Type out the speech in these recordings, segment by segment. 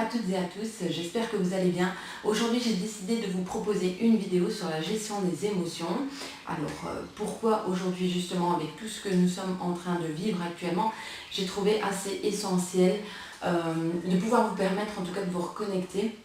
à toutes et à tous, j'espère que vous allez bien. Aujourd'hui, j'ai décidé de vous proposer une vidéo sur la gestion des émotions. Alors, pourquoi aujourd'hui, justement, avec tout ce que nous sommes en train de vivre actuellement, j'ai trouvé assez essentiel de pouvoir vous permettre, en tout cas, de vous reconnecter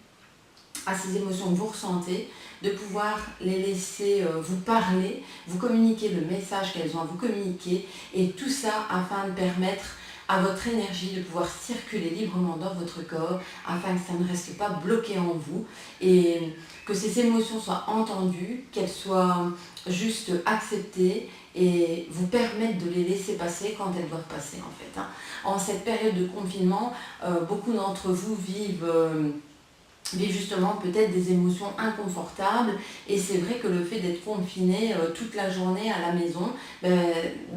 à ces émotions que vous ressentez, de pouvoir les laisser vous parler, vous communiquer le message qu'elles ont à vous communiquer, et tout ça afin de permettre à votre énergie de pouvoir circuler librement dans votre corps afin que ça ne reste pas bloqué en vous et que ces émotions soient entendues, qu'elles soient juste acceptées et vous permettre de les laisser passer quand elles doivent passer en fait. En cette période de confinement, beaucoup d'entre vous vivent justement peut-être des émotions inconfortables et c'est vrai que le fait d'être confiné toute la journée à la maison,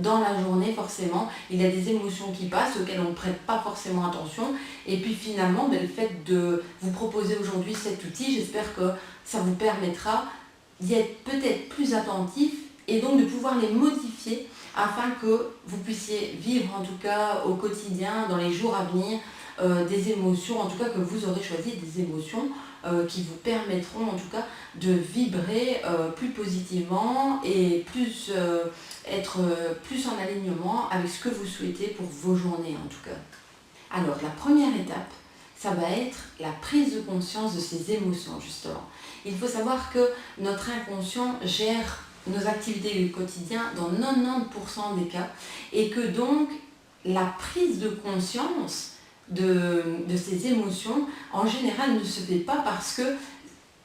dans la journée forcément il y a des émotions qui passent auxquelles on ne prête pas forcément attention et puis finalement le fait de vous proposer aujourd'hui cet outil, j'espère que ça vous permettra d'y être peut-être plus attentif et donc de pouvoir les modifier afin que vous puissiez vivre en tout cas au quotidien, dans les jours à venir, des émotions, en tout cas que vous aurez choisi des émotions qui vous permettront en tout cas de vibrer plus positivement et plus être plus en alignement avec ce que vous souhaitez pour vos journées en tout cas. Alors la première étape, ça va être la prise de conscience de ces émotions justement. Il faut savoir que notre inconscient gère nos activités du quotidien dans 90% des cas et que donc la prise de conscience de ces émotions, en général, ne se fait pas parce que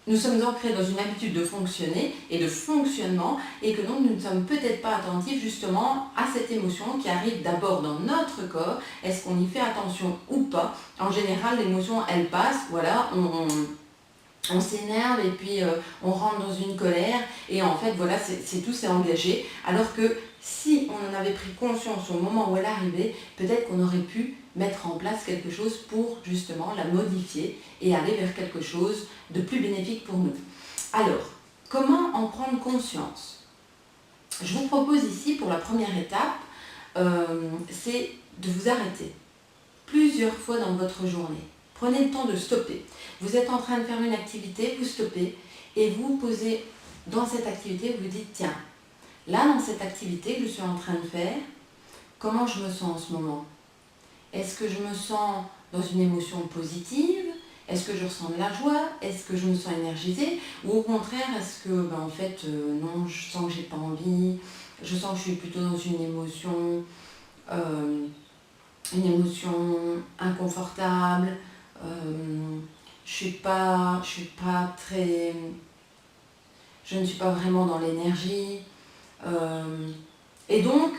nous sommes ancrés dans une habitude de fonctionner et de fonctionnement et que donc nous ne sommes peut-être pas attentifs justement à cette émotion qui arrive d'abord dans notre corps. Est-ce qu'on y fait attention ou pas? En général, l'émotion, elle passe, voilà, on s'énerve et puis on rentre dans une colère et en fait voilà c'est tout, c'est engagé, alors que si on en avait pris conscience au moment où elle arrivait, peut-être qu'on aurait pu mettre en place quelque chose pour justement la modifier et aller vers quelque chose de plus bénéfique pour nous. Alors, comment en prendre conscience? Je vous propose ici pour la première étape, c'est de vous arrêter plusieurs fois dans votre journée. Prenez le temps de stopper. Vous êtes en train de faire une activité, vous stoppez et vous posez dans cette activité, vous dites tiens, là dans cette activité que je suis en train de faire, comment je me sens en ce moment? Est-ce que je me sens dans une émotion positive? Est-ce que je ressens de la joie? Est-ce que je me sens énergisée? Ou au contraire, est-ce que en fait non, je sens que j'ai pas envie, je sens que je suis plutôt dans une émotion inconfortable, je ne suis pas vraiment dans l'énergie. Et donc,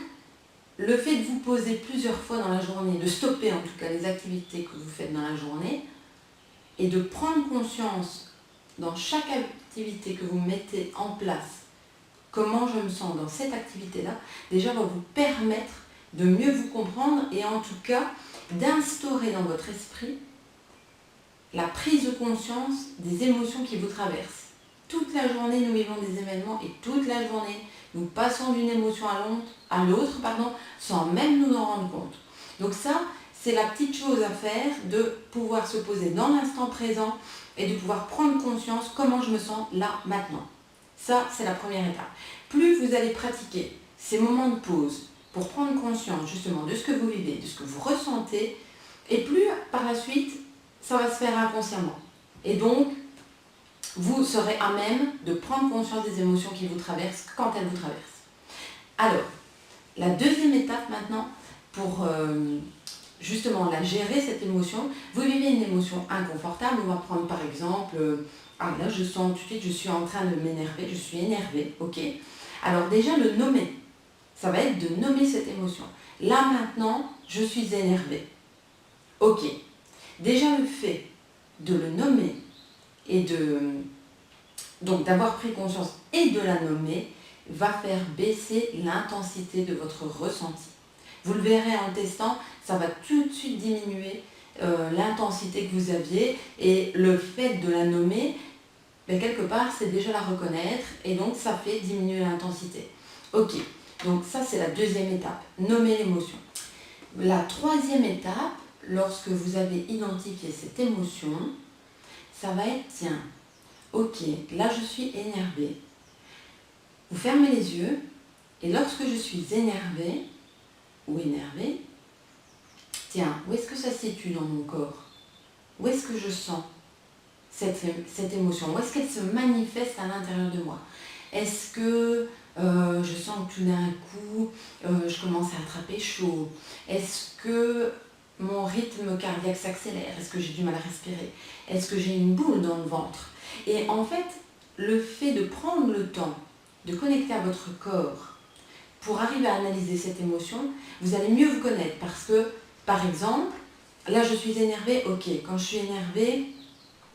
le fait de vous poser plusieurs fois dans la journée, de stopper en tout cas les activités que vous faites dans la journée, et de prendre conscience dans chaque activité que vous mettez en place, comment je me sens dans cette activité-là, déjà va vous permettre de mieux vous comprendre et en tout cas d'instaurer dans votre esprit la prise de conscience des émotions qui vous traversent. Toute la journée, nous vivons des événements et toute la journée, nous passons d'une émotion à l'autre, sans même nous en rendre compte. Donc ça, c'est la petite chose à faire, de pouvoir se poser dans l'instant présent et de pouvoir prendre conscience comment je me sens là, maintenant. Ça, c'est la première étape. Plus vous allez pratiquer ces moments de pause pour prendre conscience justement de ce que vous vivez, de ce que vous ressentez, et plus par la suite, ça va se faire inconsciemment. Et donc, vous serez à même de prendre conscience des émotions qui vous traversent quand elles vous traversent. Alors, la deuxième étape maintenant, pour justement la gérer cette émotion, vous vivez une émotion inconfortable, on va prendre par exemple, là je sens tout de suite, je suis en train de m'énerver, je suis énervée, ok. Alors déjà le nommer, ça va être de nommer cette émotion. Là maintenant, je suis énervée, ok. Déjà le fait de le nommer et donc d'avoir pris conscience et de la nommer va faire baisser l'intensité de votre ressenti. Vous le verrez en testant, ça va tout de suite diminuer l'intensité que vous aviez et le fait de la nommer, quelque part c'est déjà la reconnaître et donc ça fait diminuer l'intensité. Ok, donc ça c'est la deuxième étape, nommer l'émotion. La troisième étape, lorsque vous avez identifié cette émotion, ça va être, tiens, ok, là je suis énervée. Vous fermez les yeux et lorsque je suis énervée ou énervé, tiens, où est-ce que ça se situe dans mon corps? Où est-ce que je sens cette émotion? Où est-ce qu'elle se manifeste à l'intérieur de moi? Est-ce que je sens que tout d'un coup, je commence à attraper chaud? Est-ce que mon rythme cardiaque s'accélère? Est-ce que j'ai du mal à respirer? Est-ce que j'ai une boule dans le ventre? Et en fait, le fait de prendre le temps de connecter à votre corps pour arriver à analyser cette émotion, vous allez mieux vous connaître parce que, par exemple, là je suis énervée, ok, quand je suis énervée,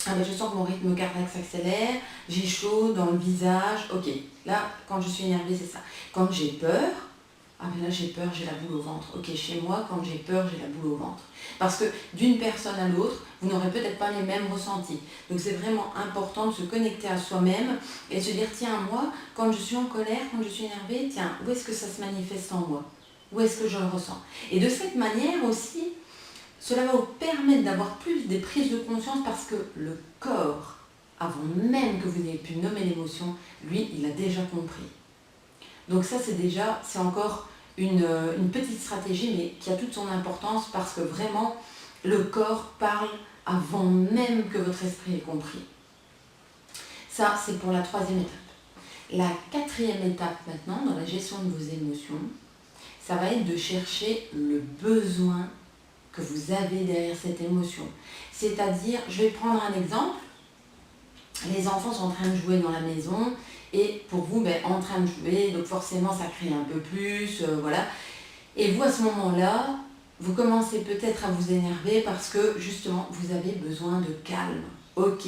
je sens que mon rythme cardiaque s'accélère, j'ai chaud dans le visage, ok, là quand je suis énervée c'est ça. Quand j'ai peur, là j'ai peur, j'ai la boule au ventre, ok, chez moi quand j'ai peur j'ai la boule au ventre. Parce que d'une personne à l'autre, vous n'aurez peut-être pas les mêmes ressentis. Donc c'est vraiment important de se connecter à soi-même et de se dire, tiens, moi, quand je suis en colère, quand je suis énervée, tiens, où est-ce que ça se manifeste en moi? Où est-ce que je le ressens? Et de cette manière aussi, cela va vous permettre d'avoir plus des prises de conscience parce que le corps, avant même que vous ayez pu nommer l'émotion, lui, il a déjà compris. Donc ça, c'est encore une petite stratégie, mais qui a toute son importance parce que vraiment, le corps parle avant même que votre esprit ait compris. Ça, c'est pour la troisième étape. La quatrième étape maintenant, dans la gestion de vos émotions, ça va être de chercher le besoin que vous avez derrière cette émotion. C'est-à-dire, je vais prendre un exemple, les enfants sont en train de jouer dans la maison et pour vous, en train de jouer, donc forcément ça crie un peu plus, voilà. Et vous, à ce moment-là, vous commencez peut-être à vous énerver parce que justement, vous avez besoin de calme. Ok,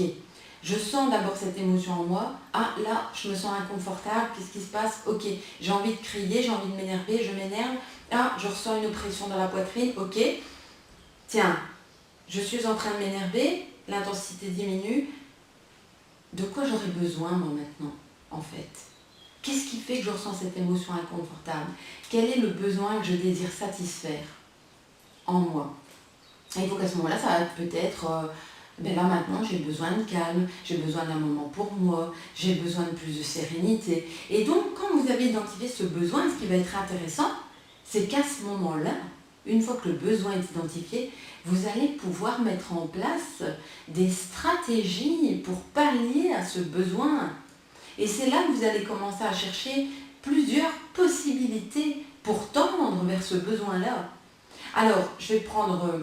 je sens d'abord cette émotion en moi. Ah, là, je me sens inconfortable, qu'est-ce qui se passe? Ok, j'ai envie de crier, j'ai envie de m'énerver, je m'énerve. Ah, je ressens une oppression dans la poitrine, ok. Tiens, je suis en train de m'énerver, l'intensité diminue. De quoi j'aurais besoin, moi, maintenant, en fait? Qu'est-ce qui fait que je ressens cette émotion inconfortable? Quel est le besoin que je désire satisfaire en moi? Et il faut qu'à ce moment-là, ça va être peut-être, là maintenant, j'ai besoin de calme, j'ai besoin d'un moment pour moi, j'ai besoin de plus de sérénité. Et donc, quand vous avez identifié ce besoin, ce qui va être intéressant, c'est qu'à ce moment-là, une fois que le besoin est identifié, vous allez pouvoir mettre en place des stratégies pour pallier à ce besoin. Et c'est là que vous allez commencer à chercher plusieurs possibilités pour tendre vers ce besoin-là. Alors, je vais prendre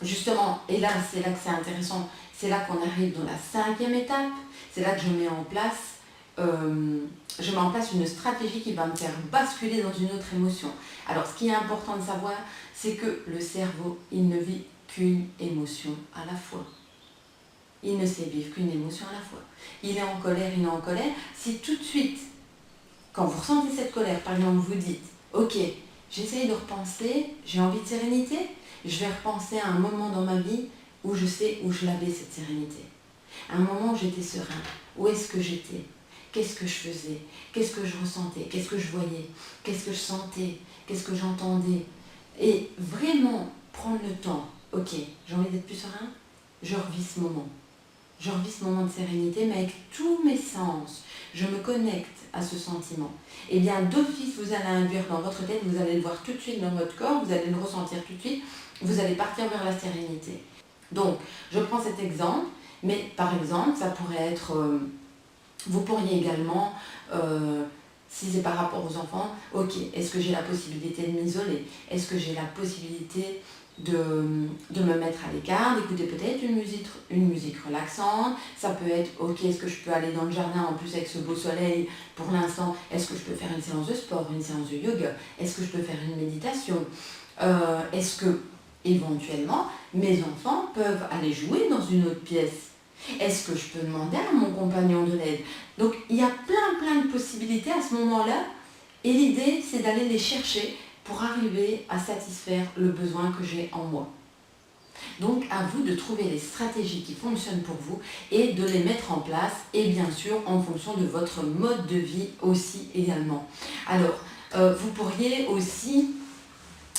justement, et là c'est là que c'est intéressant, c'est là qu'on arrive dans la cinquième étape, c'est là que je mets en place une stratégie qui va me faire basculer dans une autre émotion. Alors, ce qui est important de savoir, c'est que le cerveau, il ne vit qu'une émotion à la fois. Il ne sait vivre qu'une émotion à la fois. Il est en colère, il est en colère. Si tout de suite, quand vous ressentez cette colère, par exemple, vous dites, ok, j'essaye de repenser, j'ai envie de sérénité, je vais repenser à un moment dans ma vie où je sais où je l'avais cette sérénité. À un moment où j'étais serein, où est-ce que j'étais? Qu'est-ce que je faisais? Qu'est-ce que je ressentais? Qu'est-ce que je voyais? Qu'est-ce que je sentais? Qu'est-ce que j'entendais? Et vraiment prendre le temps. Ok, j'ai envie d'être plus serein? Je revis ce moment. Je revis ce moment de sérénité, mais avec tous mes sens. Je me connecte à ce sentiment. Et bien d'office, vous allez induire dans votre tête, vous allez le voir tout de suite dans votre corps, vous allez le ressentir tout de suite, vous allez partir vers la sérénité. Donc, je prends cet exemple, mais par exemple, ça pourrait être... vous pourriez également, si c'est par rapport aux enfants, ok, est-ce que j'ai la possibilité de m'isoler? Est-ce que j'ai la possibilité de me mettre à l'écart, d'écouter peut-être une musique relaxante? Ça peut être, ok, est-ce que je peux aller dans le jardin en plus avec ce beau soleil pour l'instant? Est-ce que je peux faire une séance de sport, une séance de yoga? Est-ce que je peux faire une méditation? Est-ce que, éventuellement, mes enfants peuvent aller jouer dans une autre pièce? Est-ce que je peux demander à mon compagnon de l'aide? Donc, il y a plein de possibilités à ce moment-là. Et l'idée, c'est d'aller les chercher pour arriver à satisfaire le besoin que j'ai en moi. Donc, à vous de trouver les stratégies qui fonctionnent pour vous et de les mettre en place. Et bien sûr, en fonction de votre mode de vie aussi également. Alors, vous pourriez aussi...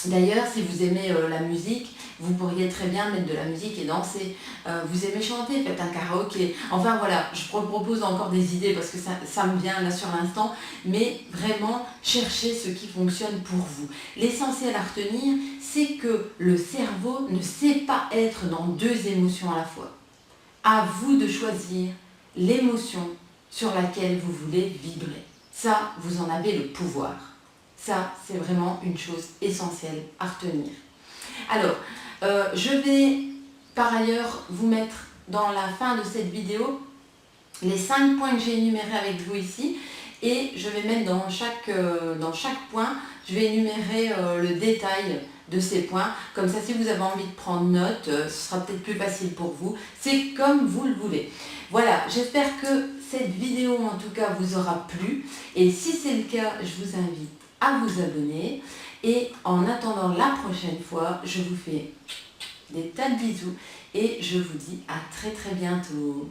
D'ailleurs, si vous aimez la musique, vous pourriez très bien mettre de la musique et danser. Vous aimez chanter, faites un karaoké. Enfin voilà, je propose encore des idées parce que ça me vient là sur l'instant, mais vraiment cherchez ce qui fonctionne pour vous. L'essentiel à retenir, c'est que le cerveau ne sait pas être dans deux émotions à la fois. À vous de choisir l'émotion sur laquelle vous voulez vibrer. Ça, vous en avez le pouvoir. Ça, c'est vraiment une chose essentielle à retenir. Alors, je vais par ailleurs vous mettre dans la fin de cette vidéo les 5 points que j'ai énumérés avec vous ici. Et je vais mettre dans chaque point, je vais énumérer le détail de ces points. Comme ça, si vous avez envie de prendre note, ce sera peut-être plus facile pour vous. C'est comme vous le voulez. Voilà, j'espère que cette vidéo en tout cas vous aura plu. Et si c'est le cas, je vous invite à vous abonner. Et en attendant la prochaine fois, je vous fais des tas de bisous et je vous dis à très très bientôt.